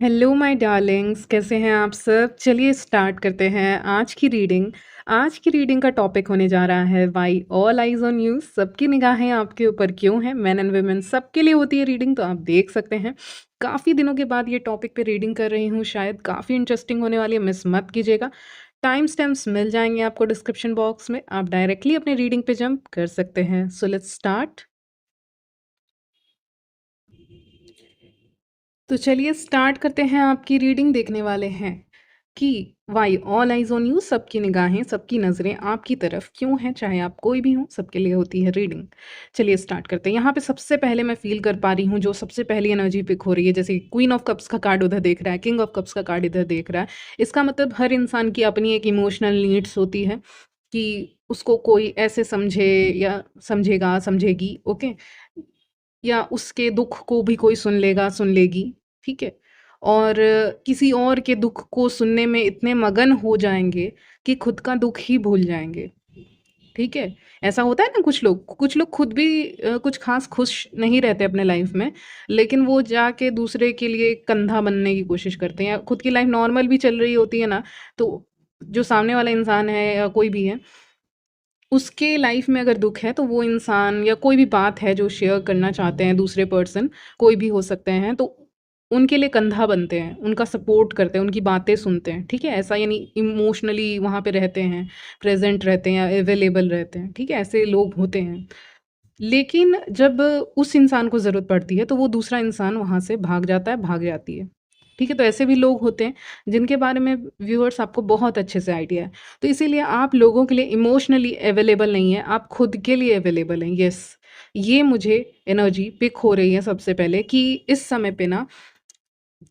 Hello my Darling's, कैसे हैं आप सब? चलिए स्टार्ट करते हैं आज की रीडिंग का टॉपिक होने जा रहा है why all eyes on you. सबकी निगाहें आपके ऊपर क्यों हैं? मेन एंड वुमेन सबके लिए होती है रीडिंग, तो आप देख सकते हैं। काफ़ी दिनों के बाद ये टॉपिक पे रीडिंग कर रही हूँ, शायद काफ़ी इंटरेस्टिंग होने वाली है, मिस मत कीजिएगा। टाइम स्टैम्प्स मिल जाएंगे आपको डिस्क्रिप्शन बॉक्स में, आप डायरेक्टली अपने रीडिंग पे जंप कर सकते हैं। So let's start. तो चलिए स्टार्ट करते हैं। आपकी रीडिंग देखने वाले हैं कि why all eyes on you, सबकी निगाहें सबकी नज़रें आपकी तरफ क्यों हैं, चाहे आप कोई भी हो, सबके लिए होती है रीडिंग। चलिए स्टार्ट करते हैं। यहाँ पे सबसे पहले मैं फील कर पा रही हूँ, जो सबसे पहली एनर्जी पिक हो रही है, जैसे क्वीन ऑफ कप्स का कार्ड उधर देख रहा है, किंग ऑफ कप्स का कार्ड इधर देख रहा है। इसका मतलब हर इंसान की अपनी एक इमोशनल नीड्स होती है कि उसको कोई ऐसे समझे या समझेगा समझेगी, ओके, या उसके दुख को भी कोई सुन लेगा सुन लेगी, ठीक है। और किसी और के दुख को सुनने में इतने मगन हो जाएंगे कि खुद का दुख ही भूल जाएंगे, ठीक है। ऐसा होता है ना, कुछ लोग खुद भी कुछ खास खुश नहीं रहते अपने लाइफ में, लेकिन वो जाके दूसरे के लिए कंधा बनने की कोशिश करते हैं, या खुद की लाइफ नॉर्मल भी चल रही होती है ना, तो जो सामने वाला इंसान है या कोई भी है, उसके लाइफ में अगर दुख है तो वो इंसान या कोई भी बात है जो शेयर करना चाहते हैं दूसरे पर्सन, कोई भी हो सकते हैं, तो उनके लिए कंधा बनते हैं, उनका सपोर्ट करते हैं, उनकी बातें सुनते हैं, ठीक है। ऐसा यानी इमोशनली वहाँ पे रहते हैं, प्रेजेंट रहते हैं या अवेलेबल रहते हैं, ठीक है, ऐसे लोग होते हैं। लेकिन जब उस इंसान को ज़रूरत पड़ती है तो वो दूसरा इंसान वहाँ से भाग जाता है, भाग जाती है, ठीक है। तो ऐसे भी लोग होते हैं जिनके बारे में व्यूअर्स आपको बहुत अच्छे से आइडिया है। तो इसीलिए आप लोगों के लिए इमोशनली अवेलेबल नहीं है, आप खुद के लिए अवेलेबल हैं। यस, ये मुझे एनर्जी पिक हो रही है सबसे पहले कि इस समय पे ना,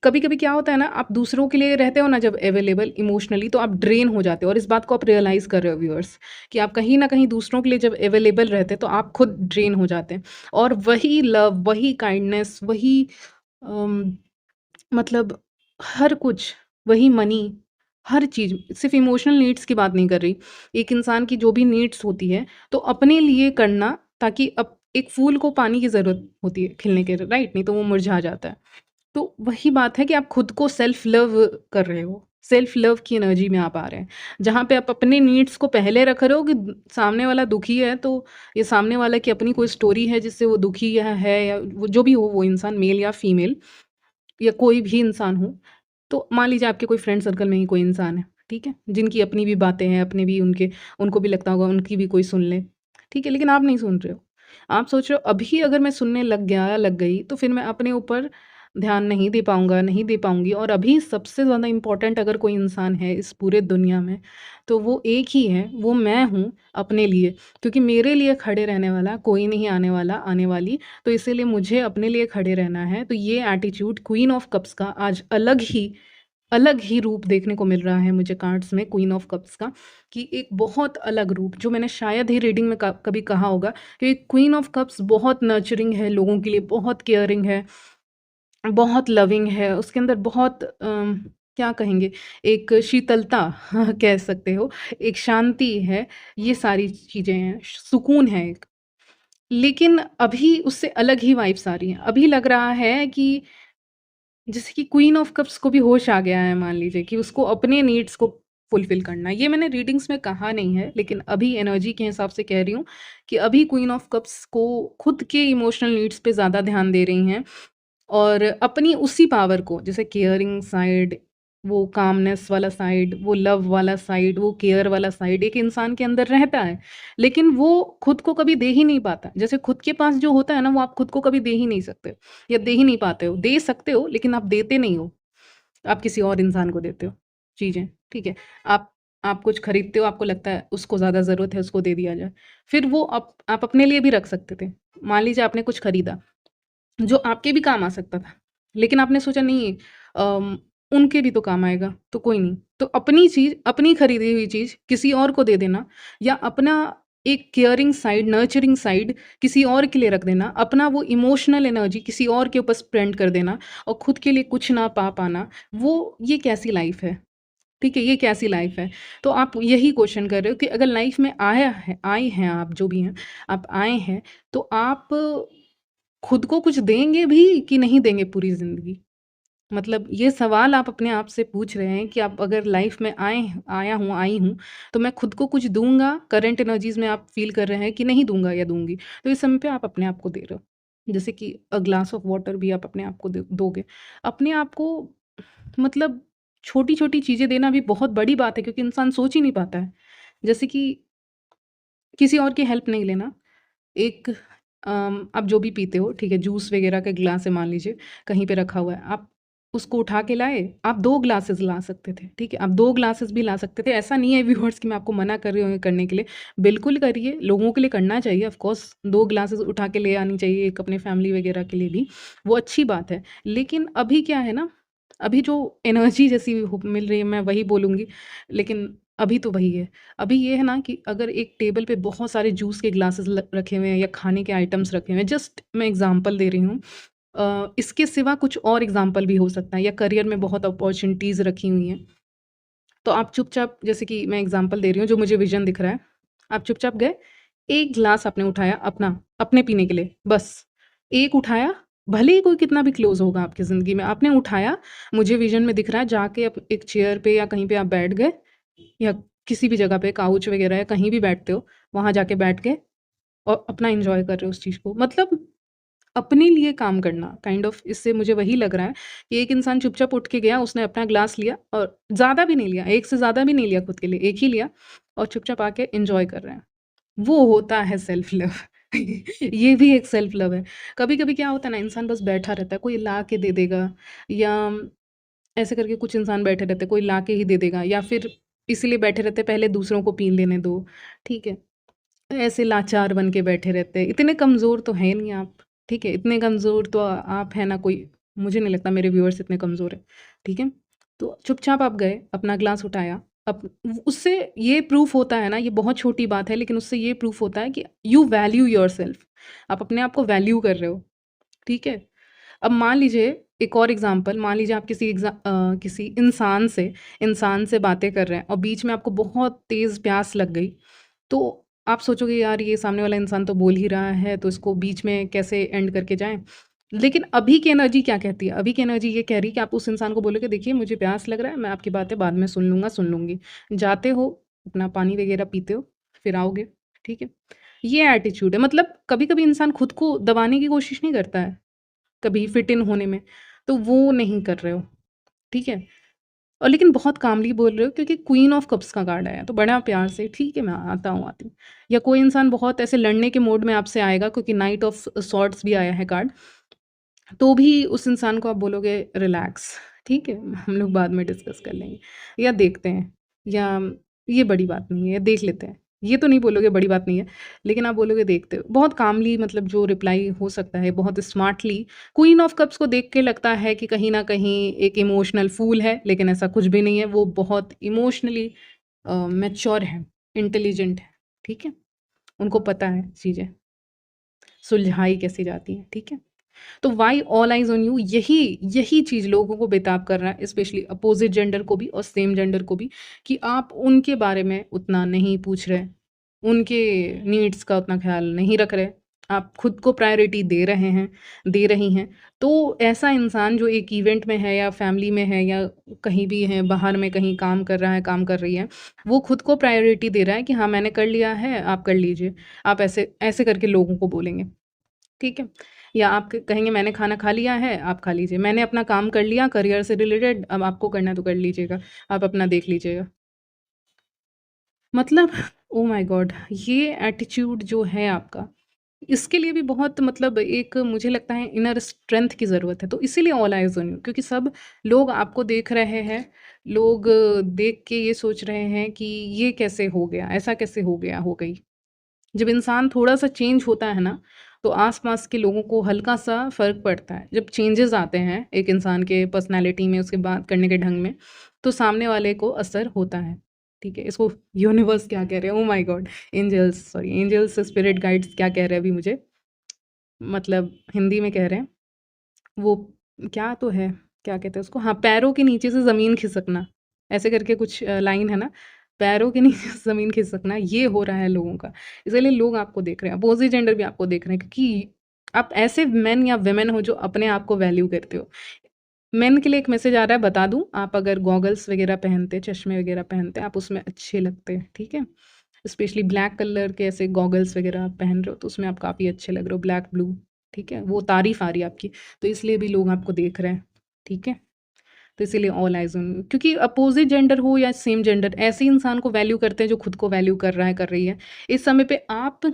कभी-कभी क्या होता है ना, आप दूसरों के लिए रहते हो ना जब अवेलेबल इमोशनली, तो आप ड्रेन हो जाते हो, और इस बात को आप रियलाइज़ कर रहे हो व्यूअर्स, कि आप कहीं न कहीं दूसरों के लिए जब अवेलेबल रहते हैं तो आप खुद ड्रेन हो जाते हैं। और वही लव, वही काइंडनेस, वही अम, मतलब हर कुछ, वही मनी, हर चीज़, सिर्फ़ इमोशनल नीड्स की बात नहीं कर रही। एक इंसान की जो भी नीड्स होती है, तो अपने लिए करना, ताकि अब एक फूल को पानी की ज़रूरत होती है खिलने के लिए, राइट? नहीं तो वो मुरझा जाता है। तो वही बात है कि आप खुद को सेल्फ लव कर रहे हो, सेल्फ लव की एनर्जी में आप आ रहे हैं, जहाँ पे आप अपने नीड्स को पहले रख रहे हो कि सामने वाला दुखी है, तो ये सामने वाला की अपनी कोई स्टोरी है जिससे वो दुखी है, या वो जो भी हो, वो इंसान मेल या फीमेल या कोई भी इंसान हो। तो मान लीजिए आपके कोई फ्रेंड सर्कल में ही कोई इंसान है, ठीक है, जिनकी अपनी भी बातें हैं, अपने भी उनके, उनको भी लगता होगा उनकी भी कोई सुन ले, ठीक है, लेकिन आप नहीं सुन रहे हो। आप सोच रहे हो अभी अगर मैं सुनने लग गया, लग गई, तो फिर मैं अपने ऊपर ध्यान नहीं दे पाऊँगा, नहीं दे पाऊँगी। और अभी सबसे ज़्यादा इम्पोर्टेंट अगर कोई इंसान है इस पूरे दुनिया में, तो वो एक ही है, वो मैं हूँ अपने लिए। क्योंकि मेरे लिए खड़े रहने वाला कोई नहीं आने वाला, आने वाली। तो इसीलिए मुझे अपने लिए खड़े रहना है। तो ये एटीट्यूड क्वीन ऑफ कप्स का आज अलग ही रूप देखने को मिल रहा है मुझे कार्ड्स में, क्वीन ऑफ कप्स का, कि एक बहुत अलग रूप, जो मैंने शायद ही रीडिंग में कभी कहा होगा, कि क्वीन ऑफ कप्स बहुत नर्चरिंग है, लोगों के लिए बहुत केयरिंग है, बहुत लविंग है, उसके अंदर बहुत क्या कहेंगे, एक शीतलता कह सकते हो, एक शांति है, ये सारी चीज़ें हैं, सुकून है एक। लेकिन अभी उससे अलग ही वाइब्स आ रही हैं। अभी लग रहा है कि जैसे कि क्वीन ऑफ कप्स को भी होश आ गया है, मान लीजिए कि उसको अपने नीड्स को फुलफिल करना है। ये मैंने रीडिंग्स में कहा नहीं है, लेकिन अभी एनर्जी के हिसाब से कह रही हूँ कि अभी क्वीन ऑफ कप्स को खुद के इमोशनल नीड्स पे ज़्यादा ध्यान दे रही हैं, और अपनी उसी पावर को, जैसे केयरिंग साइड, वो कामनेस वाला साइड, वो लव वाला साइड, वो केयर वाला साइड एक इंसान के अंदर रहता है, लेकिन वो खुद को कभी दे ही नहीं पाता। जैसे खुद के पास जो होता है ना, वो आप खुद को कभी दे ही नहीं सकते, या दे ही नहीं पाते हो। दे सकते हो, लेकिन आप देते नहीं हो, आप किसी और इंसान को देते हो चीज़ें, ठीक है। आप कुछ खरीदते हो, आपको लगता है उसको ज़्यादा ज़रूरत है, उसको दे दिया जाए। फिर वो आप अपने लिए भी रख सकते थे। मान लीजिए आपने कुछ खरीदा जो आपके भी काम आ सकता था, लेकिन आपने सोचा नहीं, अम, उनके भी तो काम आएगा, तो कोई नहीं। तो अपनी चीज़, अपनी खरीदी हुई चीज़ किसी और को दे देना, या अपना एक केयरिंग साइड, नर्चरिंग साइड किसी और के लिए रख देना, अपना वो इमोशनल एनर्जी किसी और के ऊपर स्पेंड कर देना, और खुद के लिए कुछ ना पा पाना, वो ये कैसी लाइफ़ है? ठीक है, ये कैसी लाइफ़ है? तो आप यही क्वेश्चन कर रहे हो कि अगर लाइफ़ में आए हैं आप, जो भी हैं, आप आए हैं, तो आप खुद को कुछ देंगे भी कि नहीं देंगे पूरी ज़िंदगी? मतलब ये सवाल आप अपने आप से पूछ रहे हैं कि आप अगर लाइफ में आया हूँ, आई हूँ, तो मैं खुद को कुछ दूँगा? करंट एनर्जीज़ में आप फ़ील कर रहे हैं कि नहीं दूँगा या दूँगी। तो इस समय पे आप अपने आप को दे रहे हो। जैसे कि ग्लास ऑफ वाटर भी आप अपने आप को दे दोगे। अपने आप को मतलब छोटी-छोटी चीज़ें देना भी बहुत बड़ी बात है, क्योंकि इंसान सोच ही नहीं पाता है। जैसे कि किसी और की हेल्प नहीं लेना। एक आप जो भी पीते हो, ठीक है, जूस वगैरह का ग्लास है मान लीजिए, कहीं पे रखा हुआ है, आप उसको उठा के लाए, आप 2 ग्लासेस ला सकते थे, ठीक है? आप 2 ग्लासेस भी ला सकते थे, ऐसा नहीं है व्यूअर्स कि मैं आपको मना कर रही हूँ ये करने के लिए, बिल्कुल करिए, लोगों के लिए करना चाहिए ऑफ़ कोर्स, 2 ग्लासेस उठा के ले आनी चाहिए, एक अपने फैमिली वगैरह के लिए भी, वो अच्छी बात है। लेकिन अभी क्या है ना, अभी जो एनर्जी जैसी हो मिल रही है, मैं वही बोलूँगी, लेकिन अभी तो वही है। अभी ये है ना कि अगर एक टेबल पे बहुत सारे जूस के ग्लासेस रखे हुए हैं या खाने के आइटम्स रखे हुए हैं, जस्ट मैं एग्जांपल दे रही हूँ, इसके सिवा कुछ और एग्जांपल भी हो सकता है, या करियर में बहुत अपॉर्चुनिटीज़ रखी हुई हैं, तो आप चुपचाप, जैसे कि मैं एग्जांपल दे रही हूँ जो मुझे विजन दिख रहा है, आप चुपचाप गए, एक ग्लास आपने उठाया अपना, अपने पीने के लिए, बस एक उठाया, भले ही कोई कितना भी क्लोज होगा आपकी ज़िंदगी में, आपने उठाया, मुझे विजन में दिख रहा है, जाके एक चेयर पे या कहीं पे आप बैठ गए, या किसी भी जगह पे काउच वगैरह या कहीं भी बैठते हो, वहाँ जाके बैठ के और अपना एन्जॉय कर रहे हो उस चीज़ को। मतलब अपने लिए काम करना काइंड ऑफ, इससे मुझे वही लग रहा है कि एक इंसान चुपचाप उठ के गया, उसने अपना ग्लास लिया और ज़्यादा भी नहीं लिया, एक से ज़्यादा भी नहीं लिया खुद के लिए, एक ही लिया और चुपचाप आके एन्जॉय कर रहे हैं। वो होता है सेल्फ लव। ये भी एक सेल्फ लव है। कभी-कभी क्या होता है ना, इंसान बस बैठा रहता है, कोई ला के दे देगा, या ऐसे करके कुछ इंसान बैठे रहते हैं, कोई ला के ही दे देगा, या फिर इसीलिए बैठे रहते हैं पहले दूसरों को पी लेने दो, ठीक है? ऐसे लाचार बन के बैठे रहते हैं, इतने कमज़ोर तो हैं नहीं आप, ठीक है? इतने कमज़ोर तो आप हैं ना कोई, मुझे नहीं लगता मेरे व्यूअर्स इतने कमज़ोर हैं, ठीक है? तो चुपचाप आप गए, अपना ग्लास उठाया, अप उससे ये प्रूफ़ होता है ना, ये बहुत छोटी बात है, लेकिन उससे ये प्रूफ़ होता है कि यू वैल्यू योरसेल्फ, आप अपने आप को वैल्यू कर रहे हो, ठीक है? अब मान लीजिए, एक और एग्जांपल, मान लीजिए आप किसी इंसान से बातें कर रहे हैं और बीच में आपको बहुत तेज़ प्यास लग गई, तो आप सोचोगे यार ये सामने वाला इंसान तो बोल ही रहा है, तो इसको बीच में कैसे एंड करके जाएँ। लेकिन अभी की एनर्जी क्या कहती है? अभी की एनर्जी ये कह रही है कि आप उस इंसान को बोलोगे, देखिए मुझे प्यास लग रहा है, मैं आपकी बातें बाद में सुन लूँगा, सुन लूँगी। जाते हो, अपना पानी वगैरह पीते हो, फिर आओगे, ठीक है? ये एटीट्यूड है, मतलब कभी-कभी इंसान खुद को दबाने की कोशिश नहीं करता है, कभी फिट इन होने में, तो वो नहीं कर रहे हो, ठीक है? और लेकिन बहुत कामली बोल रहे हो, क्योंकि क्वीन ऑफ कप्स का कार्ड आया, तो बड़ा प्यार से, ठीक है मैं आता हूँ, आती हूँ। या कोई इंसान बहुत ऐसे लड़ने के मोड में आपसे आएगा, क्योंकि नाइट ऑफ सॉर्ड्स भी आया है कार्ड, तो भी उस इंसान को आप बोलोगे रिलैक्स, ठीक है? हम लोग बाद में डिस्कस कर लेंगे, या देखते हैं, या ये बड़ी बात नहीं है, देख लेते हैं। ये तो नहीं बोलोगे बड़ी बात नहीं है, लेकिन आप बोलोगे देखते हो। बहुत कामली, मतलब जो रिप्लाई हो सकता है, बहुत स्मार्टली। क्वीन ऑफ कप्स को देख के लगता है कि कहीं न कहीं एक इमोशनल फूल है, लेकिन ऐसा कुछ भी नहीं है, वो बहुत इमोशनली मैच्योर है, इंटेलिजेंट है, ठीक है? उनको पता है चीज़ें, सुलझाई कैसे जाती हैं, ठीक है? तो why all eyes on you, यही यही चीज़ लोगों को बेताब कर रहा है, स्पेशली अपोज़िट जेंडर को भी और सेम जेंडर को भी, कि आप उनके बारे में उतना नहीं पूछ रहे, उनके नीड्स का उतना ख़्याल नहीं रख रहे, आप खुद को प्रायोरिटी दे रहे हैं, दे रही हैं। तो ऐसा इंसान जो एक इवेंट में है या फैमिली में है या कहीं भी है, बाहर में कहीं काम कर रहा है, काम कर रही है, वो खुद को प्रायोरिटी दे रहा है कि हाँ, मैंने कर लिया है, आप कर लीजिए। आप ऐसे ऐसे करके लोगों को बोलेंगे। ठीक है? या आप क कहेंगे मैंने खाना खा लिया है, आप खा लीजिए। मैंने अपना काम कर लिया करियर से रिलेटेड, अब आपको करना है तो कर लीजिएगा, आप अपना देख लीजिएगा। मतलब ओह माय गॉड! ये एटीट्यूड जो है आपका, इसके लिए भी बहुत, मतलब एक मुझे लगता है इनर स्ट्रेंथ की ज़रूरत है। तो इसीलिए ऑल आइज़ ऑन यू, क्योंकि सब लोग आपको देख रहे हैं, लोग देख के ये सोच रहे हैं कि ये कैसे हो गया? ऐसा कैसे हो गया, हो गई? जब इंसान थोड़ा-सा चेंज होता है ना, तो आस-पास के लोगों को हल्का-सा फ़र्क पड़ता है। जब चेंजेज़ आते हैं एक इंसान के पर्सनैलिटी में, उसके बात करने के ढंग में, तो सामने वाले को असर होता है। ठीक है? इसको यूनिवर्स क्या कह रहे हैं, oh my God! Angels, spirit guides क्या कह रहे हैं अभी मुझे, मतलब हिंदी में कह रहे हैं। वो क्या तो है, क्या कहते हैं उसको? हाँ, पैरों के नीचे से ज़मीन खिसकना, ऐसे करके कुछ लाइन है ना, पैरों के नीचे से ज़मीन खिसकना, ये हो रहा है लोगों का। इसीलिए लोग आपको देख रहे हैं, अपोज़िट जेंडर भी आपको देख रहे हैं, क्योंकि आप ऐसे मेन या वुमेन हो जो अपने आप को वैल्यू करते हो। मेन के लिए एक मैसेज आ रहा है, बता दूँ, आप अगर गॉगल्स वगैरह पहनते, चश्मे वगैरह पहनते, आप उसमें अच्छे लगते हैं, ठीक है? स्पेशली ब्लैक कलर के ऐसे गॉगल्स वगैरह आप पहन रहे हो, तो उसमें आप काफ़ी अच्छे लग रहे हो, ब्लैक, ब्लू, ठीक है? वो तारीफ़ आ रही है आपकी, तो इसलिए भी लोग आपको देख रहे हैं, ठीक है? तो इसीलिए ऑल आइज़ ऑन यू, क्योंकि अपोज़िट जेंडर हो या सेम जेंडर, ऐसे इंसान को वैल्यू करते हैं जो खुद को वैल्यू कर रहा है, कर रही है। इस समय पे आप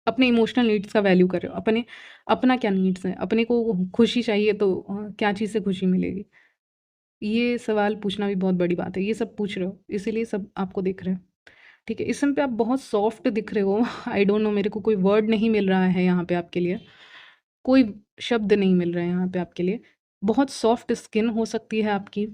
अपने इमोशनल नीड्स का वैल्यू कर रहे हो, अपने अपना क्या नीड्स है, अपने को खुशी चाहिए तो क्या चीज़ से खुशी मिलेगी? ये सवाल पूछना भी बहुत बड़ी बात है। ये सब पूछ रहे हो, इसीलिए सब आपको देख रहे हैं, ठीक है? इस समय पे आप बहुत सॉफ्ट दिख रहे हो। आई डोंट नो, मेरे को कोई वर्ड नहीं मिल रहा है यहाँ पे आपके लिए, कोई शब्द नहीं मिल रहे हैं यहाँ पे आपके लिए। बहुत सॉफ्ट स्किन हो सकती है आपकी,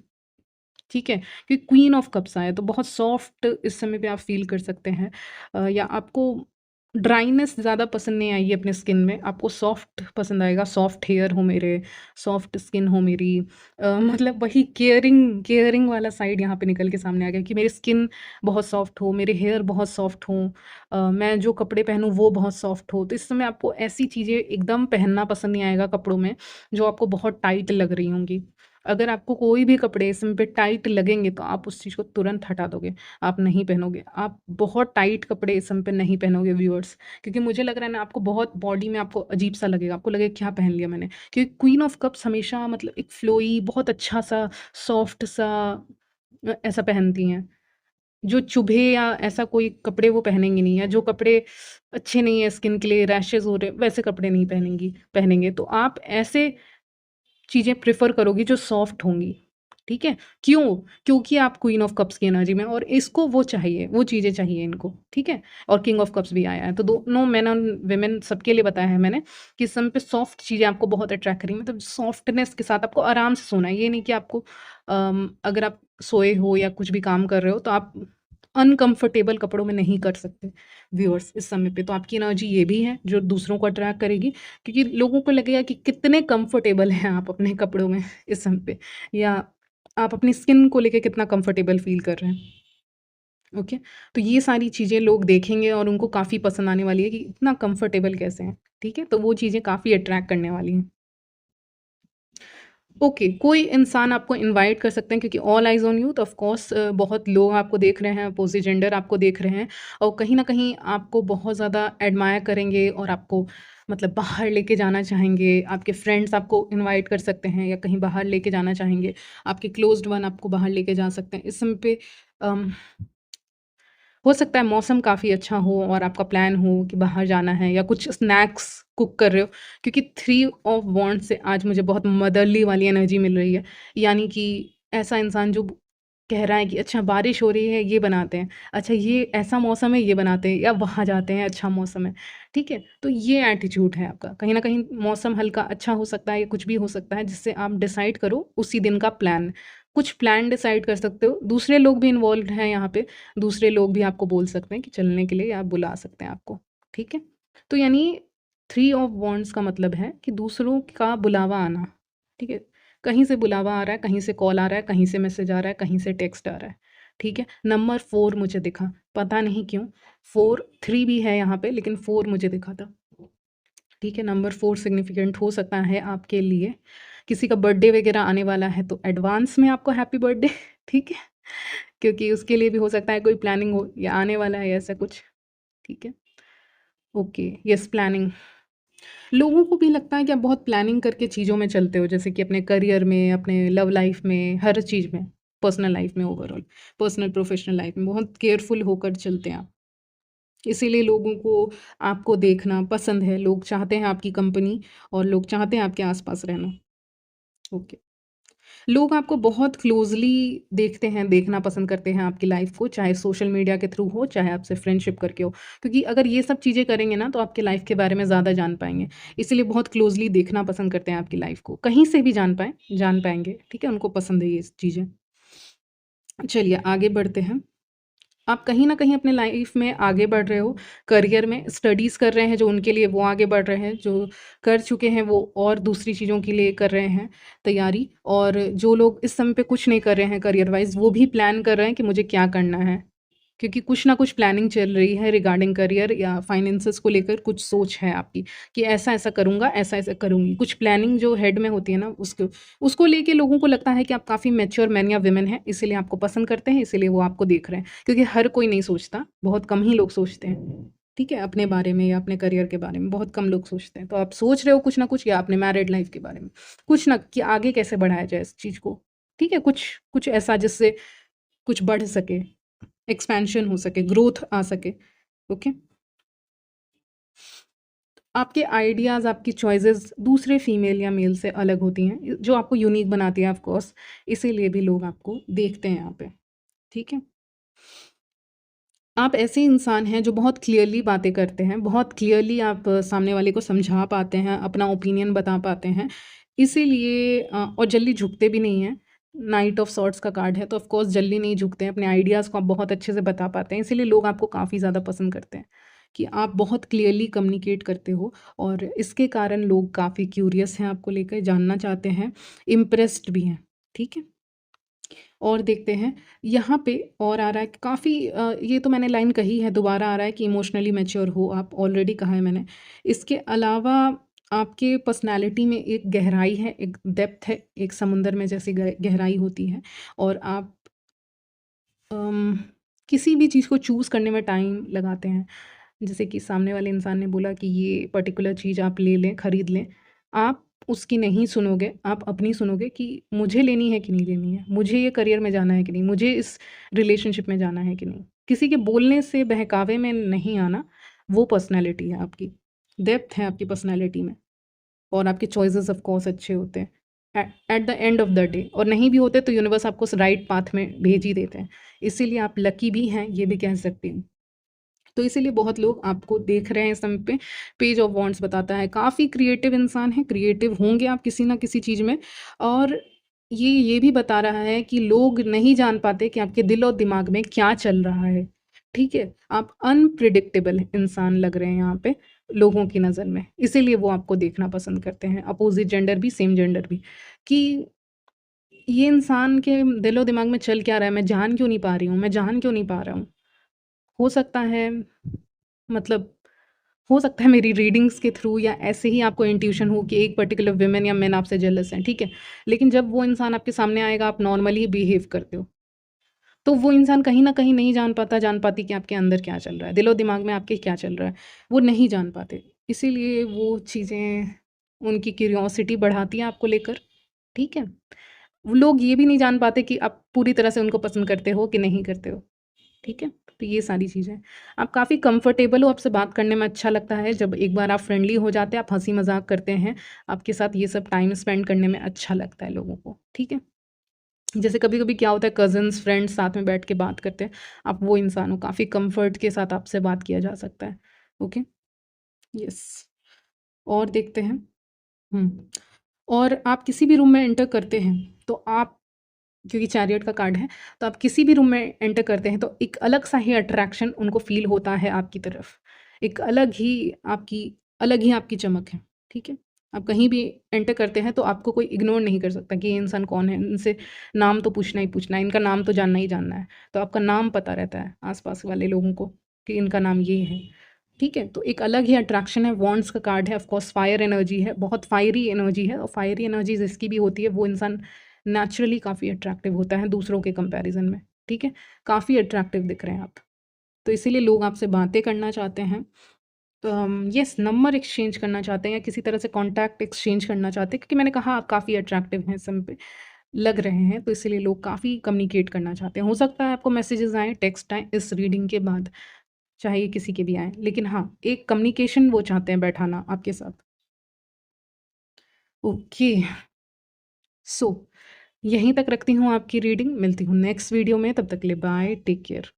ठीक है? क्योंकि क्वीन ऑफ कप्स आया, तो बहुत सॉफ्ट इस समय पे आप फ़ील कर सकते हैं। या आपको ड्राइनेस ज़्यादा पसंद नहीं आएगी अपने स्किन में, आपको सॉफ्ट पसंद आएगा, सॉफ्ट हेयर हो मेरे, सॉफ्ट स्किन हो मेरी। मतलब वही केयरिंग केयरिंग वाला साइड यहाँ पे निकल के सामने आ गया कि मेरी स्किन बहुत सॉफ्ट हो, मेरे हेयर बहुत सॉफ्ट हों, मैं जो कपड़े पहनूँ वो बहुत सॉफ्ट हो। तो इस समय आपको ऐसी चीज़ें एकदम पहनना पसंद नहीं आएगा कपड़ों में, जो आपको बहुत टाइट लग रही होंगी। अगर आपको कोई भी कपड़े इसमें पे टाइट लगेंगे तो आप उस चीज़ को तुरंत हटा दोगे, आप नहीं पहनोगे। आप बहुत टाइट कपड़े इस समय पे नहीं पहनोगे व्यूअर्स, क्योंकि मुझे लग रहा है ना, आपको बहुत बॉडी में आपको अजीब-सा लगेगा, आपको लगेगा क्या पहन लिया मैंने। क्योंकि क्वीन ऑफ कप्स हमेशा मतलब एक फ्लोई बहुत अच्छा-सा, सॉफ्ट-सा ऐसा पहनती हैं। जो चुभे या ऐसा कोई कपड़े वो पहनेंगी नहीं, या जो कपड़े अच्छे नहीं है स्किन के लिए, रैशेज़ हो रहे हैं, वैसे कपड़े नहीं पहनेंगे। तो आप ऐसे चीज़ें प्रेफ़र करोगी जो सॉफ्ट होंगी, ठीक है? क्यों? क्योंकि आप क्वीन ऑफ कप्स की एनर्जी में, और इसको वो चाहिए, वो चीज़ें चाहिए इनको, ठीक है? और किंग ऑफ कप्स भी आया है, तो दोनों मेन और वुमेन सबके लिए बताया है मैंने कि इस समय पे सॉफ्ट चीज़ें आपको बहुत अट्रैक्ट करेंगी, मतलब सॉफ्टनेस के साथ आपको आराम से सोना है। ये नहीं कि आपको अगर आप सोए हो या कुछ भी काम कर रहे हो, तो आप अनकम्फ़र्टेबल कपड़ों में नहीं कर सकते व्यूअर्स इस समय पे। तो आपकी एनर्जी ये भी है जो दूसरों को अट्रैक्ट करेगी, क्योंकि लोगों को लगेगा कि कितने कंफर्टेबल हैं आप अपने कपड़ों में इस समय पे, या आप अपनी स्किन को लेके कितना कंफर्टेबल फ़ील कर रहे हैं, ओके? तो ये सारी चीज़ें लोग देखेंगे और उनको काफ़ी पसंद आने वाली है कि इतना कंफर्टेबल कैसे हैं, ठीक है? तो वो चीज़ें काफ़ी अट्रैक्ट करने वाली हैं। ओके, कोई इंसान आपको इनवाइट कर सकते हैं, क्योंकि ऑल आइज़ ऑन यू, तो ऑफ़ कोर्स बहुत लोग आपको देख रहे हैं, अपोज़िट जेंडर आपको देख रहे हैं, और कहीं न कहीं आपको बहुत ज़्यादा एडमायर करेंगे और आपको मतलब बाहर लेके जाना चाहेंगे। आपके फ्रेंड्स आपको इनवाइट कर सकते हैं या कहीं बाहर लेके जाना चाहेंगे। आपके क्लोज़्ड वन आपको बाहर लेके जा सकते हैं। इस समय पे अम हो सकता है मौसम काफ़ी अच्छा हो और आपका प्लान हो कि बाहर जाना है या कुछ स्नैक्स कुक कर रहे हो, क्योंकि थ्री ऑफ वांड्स से आज मुझे बहुत मदरली वाली एनर्जी मिल रही है। यानी कि ऐसा इंसान जो कह रहा है कि अच्छा बारिश हो रही है, ये बनाते हैं, अच्छा ये ऐसा मौसम है, ये बनाते हैं, या वहाँ जाते हैं, अच्छा मौसम है, ठीक है? तो ये एटीट्यूड है आपका। कहीं न कहीं मौसम हल्का अच्छा हो सकता है या कुछ भी हो सकता है, जिससे आप डिसाइड करो उसी दिन का प्लान। कुछ प्लान डिसाइड कर सकते हो, दूसरे लोग भी इन्वॉल्व्ड हैं यहाँ पे, दूसरे लोग भी आपको बोल सकते हैं कि चलने के लिए, या बुला सकते हैं आपको, ठीक है? तो यानी थ्री ऑफ वांड्स का मतलब है कि दूसरों का बुलावा आना, ठीक है? कहीं से बुलावा आ रहा है, कहीं से कॉल आ रहा है, कहीं से मैसेज आ रहा है, कहीं से टेक्स्ट आ रहा है, ठीक है? नंबर 4 मुझे दिखा, पता नहीं क्यों? 4, 3 भी है यहाँ पे, लेकिन 4 मुझे दिखा था, ठीक है? नंबर 4 सिग्निफिकेंट हो सकता है आपके लिए। किसी का बर्थडे वगैरह आने वाला है तो एडवांस में आपको हैप्पी बर्थडे, ठीक है? क्योंकि उसके लिए भी हो सकता है कोई प्लानिंग हो या आने वाला है ऐसा कुछ, ठीक है? Okay, yes, planning. लोगों को भी लगता है कि आप बहुत प्लानिंग करके चीज़ों में चलते हो, जैसे कि अपने करियर में, अपने लव लाइफ में, हर चीज़ में, पर्सनल लाइफ में, ओवरऑल पर्सनल प्रोफेशनल लाइफ में बहुत केयरफुल होकर चलते हैं आप। इसीलिए लोगों को आपको देखना पसंद है, लोग चाहते हैं आपकी कंपनी, और लोग चाहते हैं आपके आस-पास रहना। ओके। लोग आपको बहुत क्लोज़ली देखते हैं, देखना पसंद करते हैं आपकी लाइफ़ को, चाहे सोशल मीडिया के थ्रू हो, चाहे आपसे फ्रेंडशिप करके हो। क्योंकि अगर ये सब चीज़ें करेंगे ना, तो आपकी लाइफ़ के बारे में ज़्यादा जान पाएँगे। इसीलिए बहुत क्लोज़ली देखना पसंद करते हैं आपकी लाइफ़ को। कहीं से भी जान पाएँगे, ठीक है? उनको पसंद है ये चीज़ें। चलिए आगे बढ़ते हैं। आप कहीं न कहीं अपने लाइफ़ में आगे बढ़ रहे हो, करियर में स्टडीज़ कर रहे हैं जो उनके लिए, वो आगे बढ़ रहे हैं, जो कर चुके हैं वो और दूसरी चीज़ों के लिए कर रहे हैं तैयारी, और जो लोग इस समय पे कुछ नहीं कर रहे हैं करियर वाइज़, वो भी प्लान कर रहे हैं कि मुझे क्या करना है, क्योंकि कुछ ना कुछ प्लानिंग चल रही है रिगार्डिंग करियर या फाइनेंसेस को लेकर कुछ सोच है आपकी कि ऐसा-ऐसा करूँगा, ऐसा-ऐसा करूँगी। कुछ प्लानिंग जो हेड में होती है ना उसको उसको लेके लोगों को लगता है कि आप काफ़ी मैच्योर मैन या वुमन हैं, इसीलिए आपको पसंद करते हैं, इसीलिए वो आपको देख रहे हैं। क्योंकि हर कोई नहीं सोचता, बहुत कम ही लोग सोचते हैं, ठीक है? अपने बारे में या अपने करियर के बारे में बहुत कम लोग सोचते हैं। तो आप सोच रहे हो कुछ ना कुछ या अपने मैरिड लाइफ़ के बारे में, कुछ ना कि आगे कैसे बढ़ाया जाए इस चीज़ को, ठीक है? कुछ कुछ ऐसा जिससे कुछ बढ़ सके, एक्सपेंशन हो सके, ग्रोथ आ सके, ओके? आपके आइडियाज़, आपकी चॉइसेस दूसरे फीमेल या मेल से अलग होती हैं, जो आपको यूनिक बनाती है ऑफ कोर्स, इसीलिए भी लोग आपको देखते हैं यहाँ पे, ठीक है? आप ऐसे इंसान हैं जो बहुत क्लियरली बातें करते हैं, बहुत क्लियरली आप सामने वाले को समझा पाते हैं, अपना ओपिनियन बता पाते हैं, इसीलिए और जल्दी झुकते भी नहीं हैं। नाइट ऑफ सॉर्ड्स का कार्ड है, तो ऑफ कोर्स जल्दी नहीं झुकते हैं, अपने आइडियाज़ को आप बहुत अच्छे से बता पाते हैं, इसीलिए लोग आपको काफ़ी ज़्यादा पसंद करते हैं, कि आप बहुत क्लियरली कम्युनिकेट करते हो और इसके कारण लोग काफ़ी क्यूरियस हैं आपको लेकर, जानना चाहते हैं, इम्प्रेस्ड भी हैं, ठीक है? और देखते हैं यहाँ पे और आ रहा है काफ़ी ये तो मैंने लाइन कही है, दोबारा आ रहा है कि इमोशनली मैच्योर हो आप, ऑलरेडी कहा है मैंने। इसके अलावा आपके पर्सनैलिटी में एक गहराई है, एक डेप्थ है, एक समुंदर में जैसे गहराई होती है और आप अम, किसी भी चीज़ को चूज़ करने में टाइम लगाते हैं। जैसे कि सामने वाले इंसान ने बोला कि ये पर्टिकुलर चीज़ आप ले लें, खरीद लें। आप उसकी नहीं सुनोगे, आप अपनी सुनोगे कि मुझे लेनी है कि नहीं लेनी है, मुझे ये करियर में जाना है कि नहीं, मुझे इस रिलेशनशिप में जाना है कि नहीं। किसी के बोलने से बहकावे में नहीं आना, वो पर्सनैलिटी है आपकी। डेप्थ है आपकी पर्सनैलिटी में और आपके चॉइसेस ऑफ कोर्स अच्छे होते हैं। At the end of the day और नहीं भी होते तो यूनिवर्स आपको उस राइट पाथ में भेज ही देते हैं। इसीलिए आप लकी भी हैं, ये भी कह सकती हूँ। तो इसीलिए बहुत लोग आपको देख रहे हैं इस समय पे। पेज ऑफ वॉन्ड्स बताता है काफ़ी क्रिएटिव इंसान हैं, क्रिएटिव होंगे आप किसी ना किसी चीज़ में और ये भी बता रहा है कि लोग नहीं जान पाते कि आपके दिल और दिमाग में क्या चल रहा है, ठीक है? आप अनप्रेडिक्टेबल इंसान लग रहे हैं यहाँ पे लोगों की नज़र में, इसीलिए वो आपको देखना पसंद करते हैं, अपोज़िट जेंडर भी, सेम जेंडर भी, कि ये इंसान के दिलो-दिमाग में चल क्या रहा है, मैं जान क्यों नहीं पा रही हूँ, मैं जान क्यों नहीं पा रहा हूँ। हो सकता है मतलब हो सकता है मेरी रीडिंग्स के थ्रू या ऐसे ही आपको इंट्यूशन हो कि एक पर्टिकुलर वुमेन या मेन आपसे जेलस हैं, ठीक है? लेकिन जब वो इंसान आपके सामने आएगा, आप नॉर्मली बिहेव करते हो, तो वो इंसान कहीं न कहीं नहीं जान पाता, जान पाती कि आपके अंदर क्या चल रहा है, दिलो-दिमाग में आपके क्या चल रहा है, वो नहीं जान पाते। इसीलिए वो चीज़ें उनकी क्यूरियोसिटी बढ़ाती हैं आपको लेकर, ठीक है? वो लोग ये भी नहीं जान पाते कि आप पूरी तरह से उनको पसंद करते हो कि नहीं करते हो। ठीक है? तो ये सारी चीज़ें। आप काफ़ी कंफर्टेबल हो, आपसे बात करने में अच्छा लगता है, जब एक बार आप फ्रेंडली हो जाते हैं, आप हँसी-मज़ाक करते हैं, आपके साथ ये सब टाइम स्पेंड करने में अच्छा लगता है लोगों को, ठीक है? जैसे कभी-कभी क्या होता है कज़िन्स, फ्रेंड्स साथ में बैठ के बात करते हैं, आप वो इंसान हो, काफ़ी कम्फ़र्ट के साथ आपसे बात किया जा सकता है, ओके? यस। और देखते हैं हुँ, और आप किसी भी रूम में एंटर करते हैं, तो आप क्योंकि चैरियट का कार्ड है, तो आप किसी भी रूम में एंटर करते हैं तो एक अलग-सा ही अट्रैक्शन उनको फ़ील होता है आपकी तरफ। एक अलग ही आपकी चमक है, ठीक है? आप कहीं भी एंटर करते हैं तो आपको कोई इग्नोर नहीं कर सकता कि ये इंसान कौन है, इनसे नाम तो पूछना ही पूछना है, इनका नाम तो जानना ही जानना है। तो आपका नाम पता रहता है आस-पास वाले लोगों को कि इनका नाम ये है, ठीक है? तो एक अलग ही अट्रैक्शन है, वॉन्ड्स का कार्ड है, ऑफ़ कोर्स फायर एनर्जी है, बहुत फायरी एनर्जी है और फायरी एनर्जी जिसकी भी होती है वो इंसान नेचुरली काफ़ी अट्रैक्टिव होता है दूसरों के कंपैरिज़न में, ठीक है? काफ़ी अट्रैक्टिव दिख रहे हैं आप। तो इसीलिए लोग आपसे बातें करना चाहते हैं। तो येस नंबर एक्सचेंज करना चाहते हैं या किसी तरह से कॉन्टैक्ट एक्सचेंज करना चाहते हैं क्योंकि मैंने कहा आप काफ़ी अट्रैक्टिव हैं इस समय पे, लग रहे हैं, तो इसीलिए लोग काफ़ी कम्युनिकेट करना चाहते हैं। हो सकता है आपको मैसेजेस आएँ, टेक्स्ट आएँ इस रीडिंग के बाद, चाहे ये किसी के भी आएँ। लेकिन हाँ, एक कम्युनिकेशन वो चाहते हैं बैठाना आपके साथ। ओके, सो यहीं तक रखती हूँ आपकी रीडिंग, मिलती हूँ नेक्स्ट वीडियो में, तब तक के लिए बाय, टेक केयर।